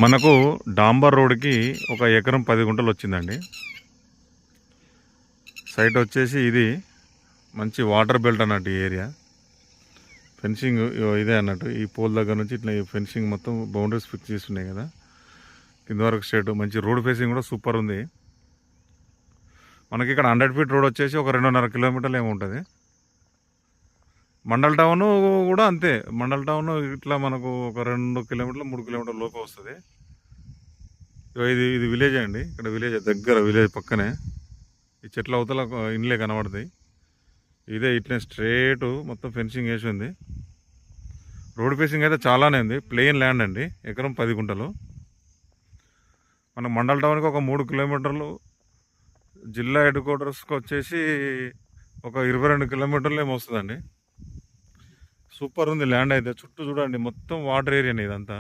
మనకు డాంబర్ రోడ్కి ఒక ఎకరం 10 గుంటలు వచ్చిందండి. సైట్ వచ్చేసి ఇది మంచి వాటర్ బెల్ట్ అన్నట్టు ఈ ఏరియా. ఫెన్సింగ్ ఇదే అన్నట్టు, ఈ పోల్ దగ్గర నుంచి ఇట్లా ఫెన్సింగ్ మొత్తం బౌండరీస్ ఫిక్స్ చేస్తున్నాయి కదా, కింద వరకు స్ట్రేట్. మంచి రోడ్ ఫేసింగ్ కూడా సూపర్ ఉంది. మనకి ఇక్కడ 100 ఫీట్ రోడ్ వచ్చేసి ఒక 2.5 కిలోమీటర్లు ఏమో ఉంటుంది. మండల్ టౌన్ కూడా అంతే. మండల్ టౌన్ ఇట్లా మనకు ఒక 2 కిలోమీటర్లు 3 కిలోమీటర్ల లోపు వస్తుంది. ఇది విలేజ్ అండి. ఇక్కడ విలేజ్ దగ్గర, విలేజ్ పక్కనే ఈ చెట్ల అవతల ఇండ్లే కనబడతాయి. ఇదే ఇట్లనే స్ట్రేట్ మొత్తం ఫెన్సింగ్ వేసి ఉంది. రోడ్ ఫేసింగ్ అయితే చాలానే ఉంది. ప్లెయిన్ ల్యాండ్ అండి, ఎకరం 10 గుంటలు. మన మండల్ టౌన్కి ఒక 3 కిలోమీటర్లు, జిల్లా హెడ్ క్వార్టర్స్కి వచ్చేసి ఒక 22 కిలోమీటర్లు ఏమో వస్తుందండి. సూపర్ ఉంది ల్యాండ్ అయితే. చుట్టూ చూడండి మొత్తం వాటర్ ఏరియానే ఇదంతా.